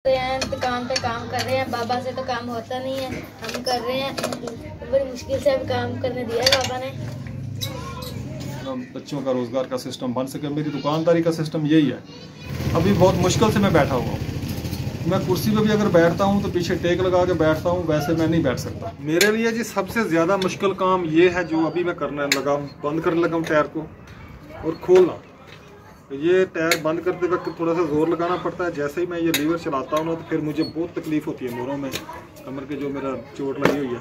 दुकान पे काम कर रहे हैं। बाबा से तो काम होता नहीं है, हम कर रहे हैं। बड़ी मुश्किल से अब काम करने दिया है बाबा ने। बच्चों का रोजगार का सिस्टम बन सके, मेरी दुकानदारी का सिस्टम यही है। अभी बहुत मुश्किल से मैं बैठा हुआ हूँ। मैं कुर्सी पे भी अगर बैठता हूँ तो पीछे टेक लगा के बैठता हूँ, वैसे मैं नहीं बैठ सकता। मेरे लिए जी सबसे ज़्यादा मुश्किल काम ये है जो अभी मैं करने लगा हूँ। बंद करने लगा हूँ टायर को और खोलना। ये टायर बंद करते वक्त थोड़ा सा जोर लगाना पड़ता है। जैसे ही मैं ये लीवर चलाता हूँ ना तो फिर मुझे बहुत तकलीफ होती है मोरों में, कमर के जो मेरा चोट लगी हुई है।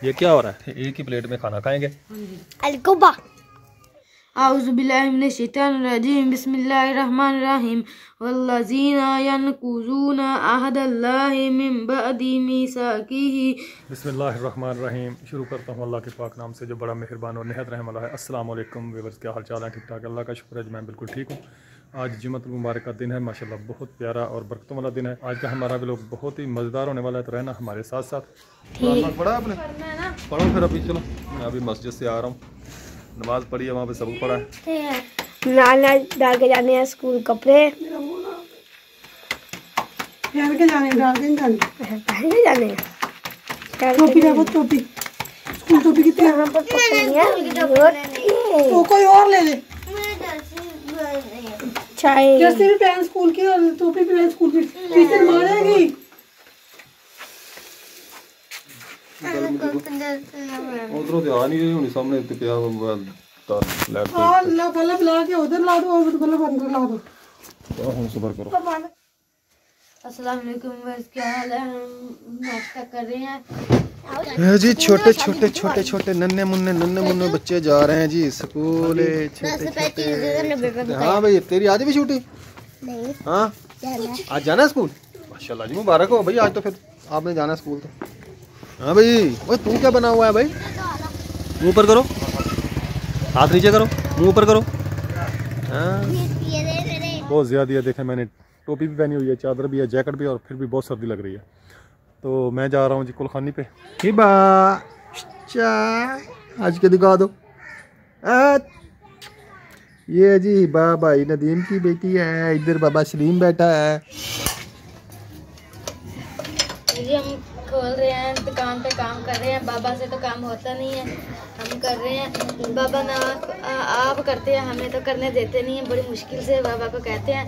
ये क्या हो रहा है? एक ही प्लेट में खाना खाएंगे। औज़ुबिल्लाहिमिनश्शैतानिर्रजीम बिस्मिल्लाहिर्रहमानिर्रहीम वल्लज़ीना यनकुज़ूना अहदल्लाहि मिन बअदि मीसाकिही। बिस्मिल्लाहिर्रहमानिर्रहीम। शुरू करता हूँ अल्लाह के पाक नाम से जो बड़ा मेहरबान और निहायत रहम वाला है। अस्सलाम वालेकुम व्यूअर्स, क्या हाल चाल है? ठीक ठाक, अल्लाह का शुक्र है, मैं बिल्कुल ठीक हूँ। आज जुम्मतुल मुबारक का दिन है, माशाल्लाह बहुत प्यारा और बरकतों वाला दिन है। आज का हमारा व्लॉग बहुत ही मज़ेदार होने वाला है, तो रहना हमारे साथ साथ। पढ़ा आपने? पढ़ो फिर। अभी चलो, मैं अभी मस्जिद से आ रहा हूँ, नमाज पढ़ी है, वहाँ पे सबक पढ़ा है। नाना डाल के जाने हैं स्कूल कपड़े, पहन के जाने, डाल के जाने, पहन के जाने हैं। टोपी देखो, टोपी स्कूल टोपी कितनी यहाँ पर पकड़ी है तो कोई और ले ले। चाय जर्सी भी पहन स्कूल की और टोपी भी पहन स्कूल की, टीचर मारेगी। उधरों से आ नहीं रही होनी, सामने पे क्या मोबाइल तार लाइट पे। हां ला बल्ब ला के उधर ला दो और बल्ब अंदर ला दो। तो हम सब्र करो। अस्सलाम वालेकुम, क्या हाल है? हम नाश्ता कर रहे हैं जी। छोटे छोटे छोटे छोटे नन्हे मुन्ने बच्चे जा रहे हैं जी स्कूल। हाँ भाई, तेरी आज भी छुट्टी? नहीं। हाँ आज जाना है स्कूल? माशाल्लाह जी, मुबारक हो भाई, आज तो फिर आपने जाना है स्कूल तो। हाँ भाई, ओए तू क्या बना हुआ है भाई? मुंह ऊपर करो, हाथ नीचे करो, मुंह ऊपर करो। हाँ बहुत ज़्यादा है। देखें, मैंने टोपी भी पहनी हुई है, चादर भी है, जैकेट भी है और फिर भी बहुत सर्दी लग रही है। तो मैं जा रहा हूँ जी कुलखानी पे। हिबा आज के दिखा दो। ये जी हिबा भाई नदीम की बेटी है, इधर बाबा सलीम बैठा है। जी हम खोल रहे हैं, दुकान पे काम कर रहे हैं। बाबा से तो काम होता नहीं है, हम कर रहे हैं। बाबा ना आप करते हैं, हमें तो करने देते नहीं है। बड़ी मुश्किल से बाबा को कहते हैं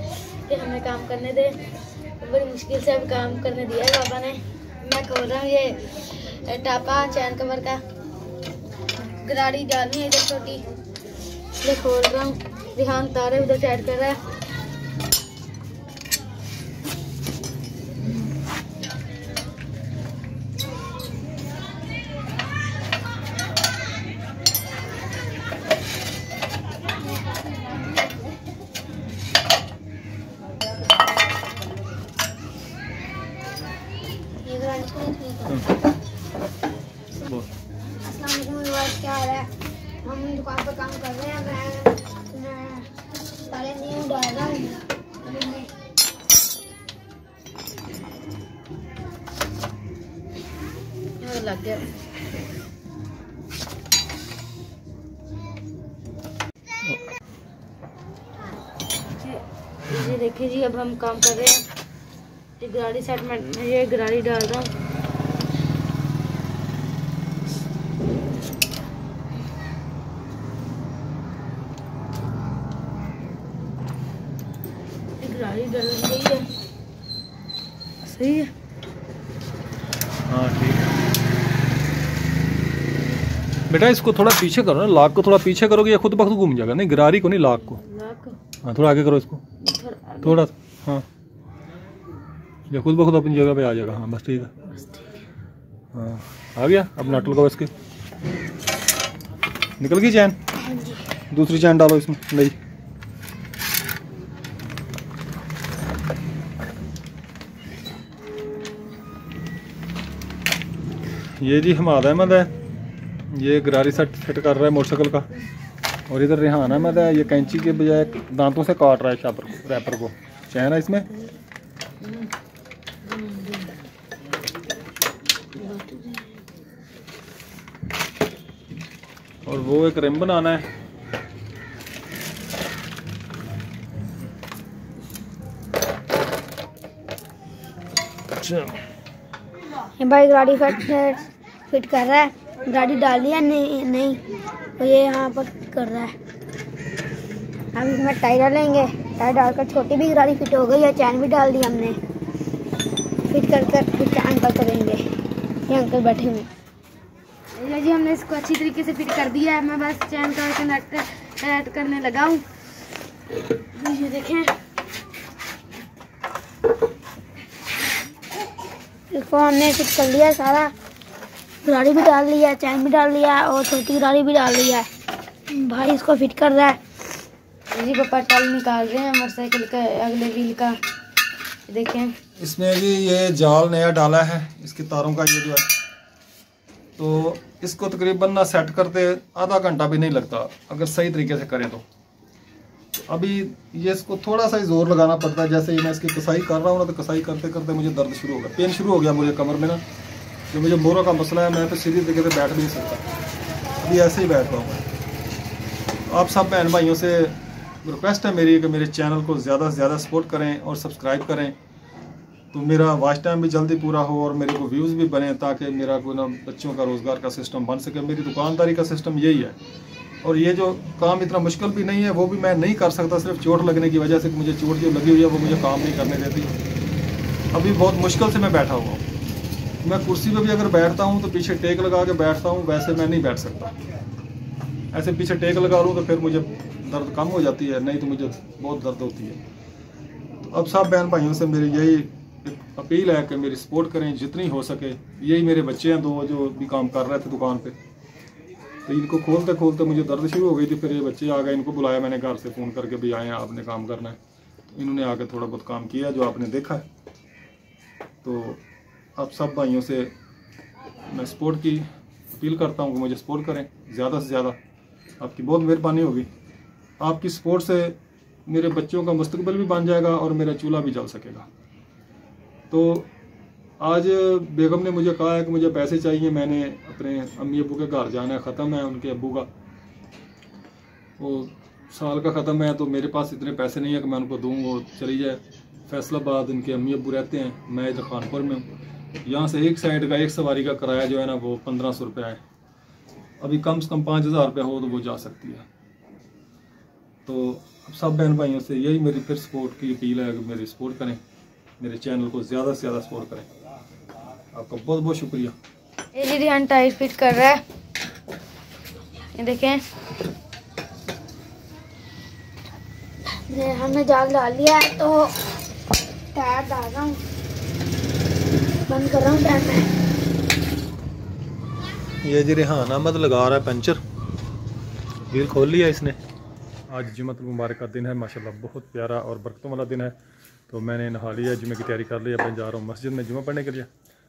कि हमें काम करने दे। बड़ी मुश्किल से अब काम करने दिया है बाबा ने। मैं खोल रहा हूँ ये टापा चैन कमर का, गराड़ी डालनी है इधर छोटी, मैं खोल रहा हूँ। रिहान तारे उधर टाइट कर रहा है। क्या हो रहा है? हम दुकान पर काम कर रहे हैं। मैं सारे न्यू डाल रहा हूँ। लग गया। ये देखिए जी, अब हम काम कर रहे हैं। ये गरारी सेट में ये गरारी डाल रहा हूँ। गरारी डल गई है, सही है। हाँ ठीक है बेटा, इसको थोड़ा पीछे करो ना, लाख को थोड़ा पीछे करोगे या खुद ब खुद घूम जाएगा। नहीं, गरारी को नहीं, लाख को। हाँ थोड़ा आगे करो इसको, थोड़ा। हाँ ये खुद ब खुद अपनी जगह पे आ जाएगा। हाँ बस ठीक है। हाँ आ गया। अब नट लगाओ इसके। निकल गई चैन? दूसरी चैन डालो इसमें। नहीं, ये जी हमाद अहमद है, ये गरारी सेट फिट कर रहा है मोटरसाइकिल का। और इधर रिहान अहमद है, ये कैंची के बजाय दांतों से काट रहा है शापर को, रैपर को। चैन है इसमें। और वो एक रिम बनाना है। अच्छा, ये भाई गाड़ी फिट कर रहा है। गाड़ी डाली है नहीं तो ये यहाँ पर कर रहा है। हम इसमें टायर डालेंगे। टायर डालकर छोटी भी गाड़ी फिट हो गई है। चैन भी डाल दी हमने। फिट कर फिर अंकल करेंगे। ये अंकल बैठे हुए। ये जी हमने इसको अच्छी तरीके से फिट कर दिया है। मैं बस चैन का नट टाइट करने लगा हूँ। ये देखें, इसको हमने फिट कर लिया सारा। गाड़ी भी डाल लिया, चैन भी डाल लिया और छोटी गाड़ी भी डाल लिया है। भाई इसको फिट कर रहा है। जी पापा टल निकाल रहे हैं मोटरसाइकिल का अगले व्हील का। देखें, इसमें भी ये जाल नया डाला है इसके तारों का, ये जो है तो इसको तकरीबन ना सेट करते आधा घंटा भी नहीं लगता अगर सही तरीके से करें तो। अभी ये इसको थोड़ा सा ही जोर लगाना पड़ता है। जैसे ही मैं इसकी कसाई कर रहा हूँ ना तो कसाई करते करते मुझे दर्द शुरू हो गया, पेन शुरू हो गया मुझे कमर में ना। जो मुझे मोरों का मसला है, मैं तो सीधी तरीके से बैठ भी नहीं सकता। अभी ऐसे ही बैठ रहा हूँ। आप सब बहन भाइयों से रिक्वेस्ट है मेरी कि मेरे चैनल को ज़्यादा से ज़्यादा सपोर्ट करें और सब्सक्राइब करें, तो मेरा वॉच टाइम भी जल्दी पूरा हो और मेरे को व्यूज़ भी बने, ताकि मेरा कोई ना बच्चों का रोज़गार का सिस्टम बन सके। मेरी दुकानदारी का सिस्टम यही है। और ये जो काम इतना मुश्किल भी नहीं है, वो भी मैं नहीं कर सकता सिर्फ चोट लगने की वजह से। मुझे चोट जो लगी हुई है वो मुझे काम नहीं करने देती। अभी बहुत मुश्किल से मैं बैठा हुआ हूँ। मैं कुर्सी पे भी अगर बैठता हूँ तो पीछे टेक लगा के बैठता हूँ, वैसे मैं नहीं बैठ सकता। ऐसे पीछे टेक लगा लूँ तो फिर मुझे दर्द कम हो जाती है, नहीं तो मुझे बहुत दर्द होती है। तो अब सब बहन भाइयों से मेरी यही अपील है कि मेरी सपोर्ट करें जितनी हो सके। यही मेरे बच्चे हैं दो जो भी काम कर रहे थे दुकान पे, तो इनको खोलते खोलते मुझे दर्द शुरू हो गई थी। फिर ये बच्चे आ गए, इनको बुलाया मैंने घर से फ़ोन करके, भी आए आपने काम करना है। तो इन्होंने आके थोड़ा बहुत काम किया जो आपने देखा है। तो आप सब भाइयों से मैं सपोर्ट की अपील करता हूँ कि मुझे सपोर्ट करें ज़्यादा से ज़्यादा। आपकी बहुत मेहरबानी होगी। आपकी सपोर्ट से मेरे बच्चों का मुस्तकबिल भी बन जाएगा और मेरा चूल्हा भी जल सकेगा। तो आज बेगम ने मुझे कहा है कि मुझे पैसे चाहिए। मैंने अपने अम्मी अब्बू के घर जाना है, ख़त्म है उनके अब्बू का, वो साल का ख़त्म है। तो मेरे पास इतने पैसे नहीं है कि मैं उनको दूँ वो चली जाए। फैसलाबाद इनके अम्मी अब्बू रहते हैं, मैं इधर खानपुर में हूँ। यहाँ से एक साइड का एक सवारी का किराया जो है ना वो 1500 रुपये है। अभी कम से कम 5000 रुपये हो तो वो जा सकती है। तो अब सब बहन भाइयों से यही मेरी फिर सपोर्ट की अपील है कि मेरी सपोर्ट करें, मेरे चैनल को ज़्यादा से ज़्यादा सपोर्ट करें। आपका बहुत बहुत शुक्रिया। ये जी रिहान टायर फिट कर रहा है। ये देखें, हमने जाल डाल लिया है तो टायर डाल रहा हूँ, बंद कर रहा हूँ टायर में। ये जी रेहान अहमद लगा रहा है पंचर, व्हील खोल लिया इसने। आज जुम्मतुल मुबारक का दिन है, माशाल्लाह बहुत प्यारा और बरकतों वाला दिन है। तो मैंने नहा लिया, जुम्मे की तैयारी कर ली। अब मैं जा रहा हूँ मस्जिद में जुम्मा पढ़ने के लिए,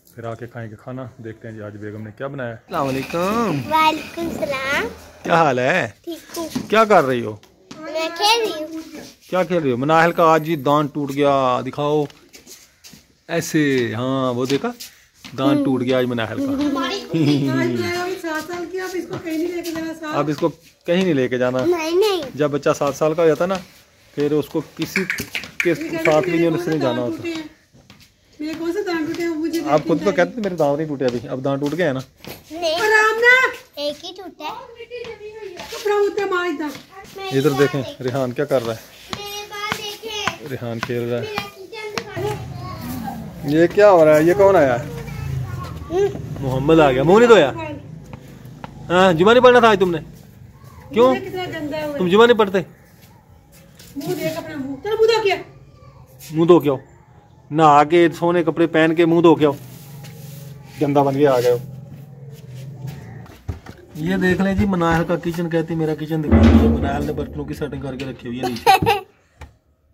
फिर आके खाएंगे खाना। देखते हैं जी आज बेगम ने क्या बनाया है। अस्सलाम वालेकुम। वालेकुम सलाम। क्या हाल है? ठीक हूँ। क्या कर रही हो? मैं खेल रही हूँ। क्या खेल रही हो? मनाहल का आज ही दांत टूट गया, दिखाओ ऐसे। हाँ वो देखा, दांत टूट गया आज मनाहल का। अब इसको कहीं नहीं लेके जाना। नहीं। जब बच्चा 7 साल का हो जाता ना, फिर उसको किसी के साथ भी नहीं उससे नहीं जाना होता। मेरे कौन से दांत टूटे हैं मुझे? आप खुद तो कहते मेरे दांत नहीं टूटे अभी, अब दांत टूट गए हैं ना। आराम ना, एक ही टूटा है। कपड़ा उतना मार इधर। इधर देखें रेहान क्या कर रहा है। मेरे पास देखें। रेहान खेल रहा है। ये क्या हो रहा है? ये कौन आया है? मोहम्मद आ गया। मुंह नहीं धोया? हाँ, जुमा नहीं पढ़ना था आज तुमने? क्यों? कितना गंदा है। तुम जुमा नहीं पढ़ते? मुंह देख अपना मुंह। चलो मुंह धो के। मुंह धो के आओ, नहा के सोने कपड़े पहन के मुंह धो के आओ। गंदा बन गया आ गए हो। ये देख लें जी, मनाहल का किचन कहती मेरा किचन दिखाई। मनाहल ने बर्तनों की सेटिंग करके रखी हुई है नीचे।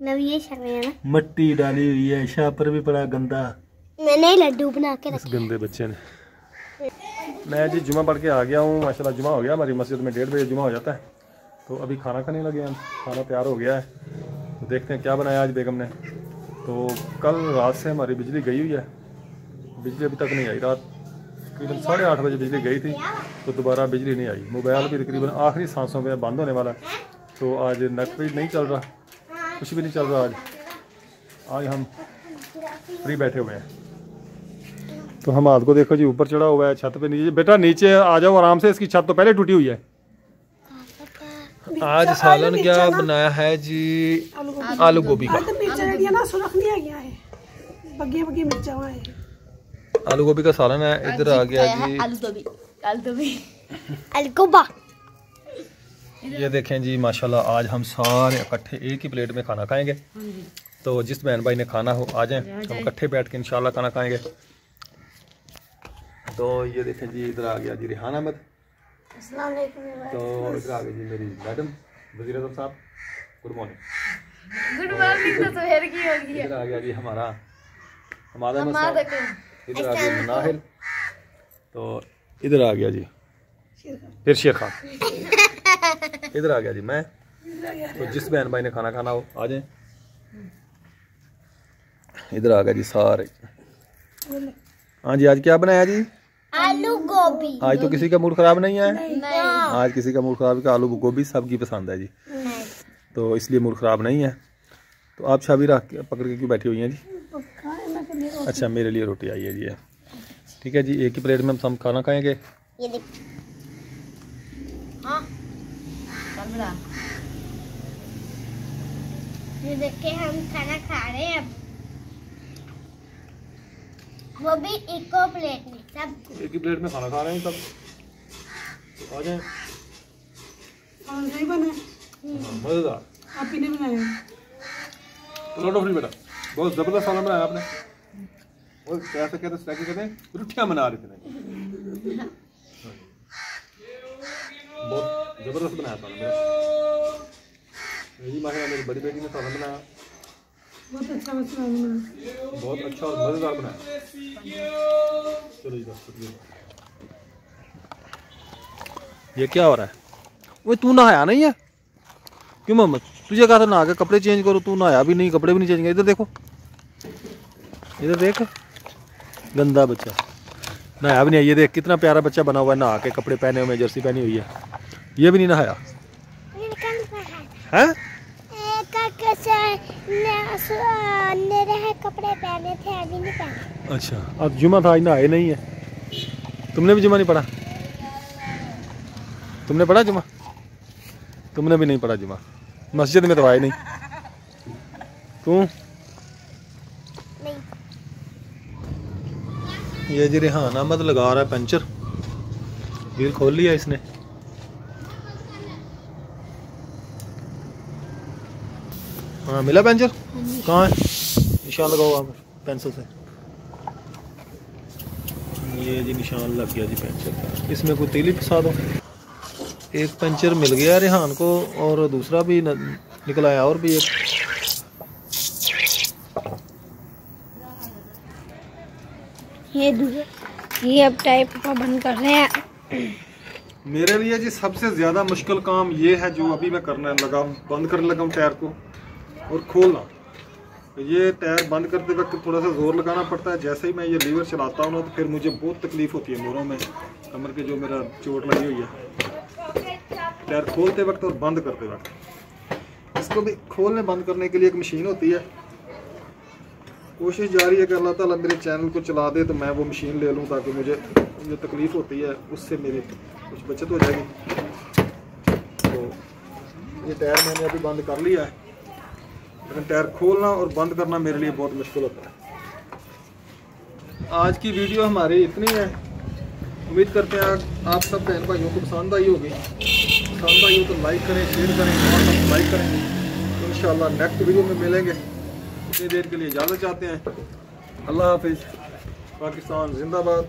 नवी शर्मे ना, मट्टी डाली हुई है, शापर भी पड़ा गंदा। मैंने लड्डू बना के इस गंदे बच्चे ने। मैं जी जुमा पढ़ के आ गया हूँ, माशाल्लाह जुमा हो गया। हमारी मस्जिद में 1:30 बजे जुमा हो जाता है। तो अभी खाना खाने लगे हैं, खाना तैयार हो गया है। तो देखते हैं क्या बनाया आज बेगम ने। तो कल रात से हमारी बिजली गई हुई है, बिजली अभी तक नहीं आई। रात तकरीबन 8:30 बजे बिजली गई थी, तो दोबारा बिजली नहीं आई। मोबाइल भी तकरीबन आखिरी सांसों में बंद होने वाला है। तो आज नेट भी नहीं चल रहा, कुछ भी नहीं चल रहा। आज हम फ्री बैठे हुए हैं। तो हमाद को देखो जी ऊपर चढ़ा हुआ है छत पे। नीचे बेटा नीचे आ जाओ आराम से, इसकी छत तो पहले टूटी हुई है। आज सालन क्या बनाया है जी? आलू गोभी का। आलू गोभी का सालन है। इधर आ गया जी आलू गोबा। ये देखें जी माशाल्लाह, आज हम सारे इकट्ठे एक ही प्लेट में खाना खाएंगे। तो जिस बहन भाई ने खाना हो आ जाएं, हम इकट्ठे बैठ के इंशाल्लाह खाना खाएंगे। तो ये देखें जी इधर आ गया जी रिहान अहमद। तो इधर आ गई जी मेरी मैडम वज़ीर आज़म साहब, गुड मॉर्निंग। गुड मॉर्निंग तो सुबह की होगी। इधर आ गया जी हमारा हमाद अहमद साहब। इधर आ गया नाहिल। तो इधर आ गया जी फिर शेर खान। इधर आ गया जी मैं। तो जिस बहन भाई ने खाना खाना हो आ जाए। इधर आ गया जी सारे। हाँ जी आज क्या बनाया जी? आलू गोभी। आज तो किसी का मूड खराब नहीं है। आज किसी का मूड खराब है। आलू गोभी सबकी पसंद है जी, तो इसलिए मूड खराब नहीं है। तो आप छाबी रख के पकड़ के क्यों बैठी हुई हैं जी? अच्छा मेरे लिए रोटी आई है जी। ठीक है जी, एक ही प्लेट में हम सब खाना खाएंगे। ये देख। हाँ ये देखिए हम खाना खा रहे हैं अब, वो भी इको प्लेट में। सब एक ही प्लेट में खाना खा रहे हैं सब। तो आ जाए। नहीं बना मजेदार। आप ही ने बनाया? लॉट ऑफ बेटा बहुत जबरदस्त खाना बनाया आपने। और कैसे कहते हैं रुठियाँ बना रहे थे। बहुत जबरदस्त बनाया खाना मेरा जी। माशाल्लाह मेरी बड़ी बेटी ने खाना बनाया बहुत अच्छा बनाया। बहुत अच्छा और मजेदार बनाया। चलो जी ये क्या हो रहा है? वो तू नहाया नहीं है क्यों मोहम्मद? तुझे कहा था नहा के कपड़े चेंज करो, तू नहाया भी नहीं, कपड़े भी नहीं चेंज किए। इधर देखो, इधर देख, गंदा बच्चा नहाया भी नहीं। ये देख कितना प्यारा बच्चा बना हुआ है, नहा के कपड़े पहने हुए, जर्सी पहनी हुई है, ये भी नहीं नहाया है। कपड़े पहने थे, अभी नहीं पहने। अच्छा अब जुमा था, आज नहाए नहीं है। तुमने भी जुमा नहीं पढ़ा? तुमने पढ़ा जुमा? तुमने भी नहीं पढ़ा जुमा। मस्जिद में तो आए नहीं तू। नहीं। ये जी रिहान अहमद लगा रहा है पंचर। व्हील खोल लिया इसने। हाँ मिला पंचर? कहाँ है? निशान लगाओ वहाँ पर पेंसिल से। ये जी निशान लग गया जी पंचर का। इसमें कोई तीली फंसा दो। एक पंचर मिल गया रिहान को और दूसरा भी निकल आया और भी एक। ये अब टाइप का बंद कर रहे हैं। मेरे लिए जी सबसे ज़्यादा मुश्किल काम ये है जो अभी मैं करने लगा हूँ। बंद करने लगा हूँ टायर को और खोलना। ये टायर बंद करते वक्त थोड़ा सा जोर लगाना पड़ता है। जैसे ही मैं ये लीवर चलाता हूँ ना तो फिर मुझे बहुत तकलीफ होती है मोरों में, कमर के जो मेरा चोट लगी हुई है। टायर खोलते वक्त और बंद करते वक्त। इसको भी खोलने बंद करने के लिए एक मशीन होती है। कोशिश जारी है कि अल्लाह ताला मेरे चैनल को चला दे तो मैं वो मशीन ले लूँ, ताकि मुझे जो तकलीफ़ होती है उससे मेरी कुछ बचत हो जाएगी। तो ये टायर मैंने अभी बंद कर लिया है, लेकिन टायर खोलना और बंद करना मेरे लिए बहुत मुश्किल होता है। आज की वीडियो हमारी इतनी है। उम्मीद करते हैं आप सब बहन भाइयों को पसंद आई होगी। पसंद आई हो तो लाइक करें, शेयर करें और सब्सक्राइब करें। तो इंशाल्लाह नेक्स्ट वीडियो में मिलेंगे। इतनी देर के लिए इजाज़त चाहते हैं। अल्लाह हाफिज़। पाकिस्तान जिंदाबाद।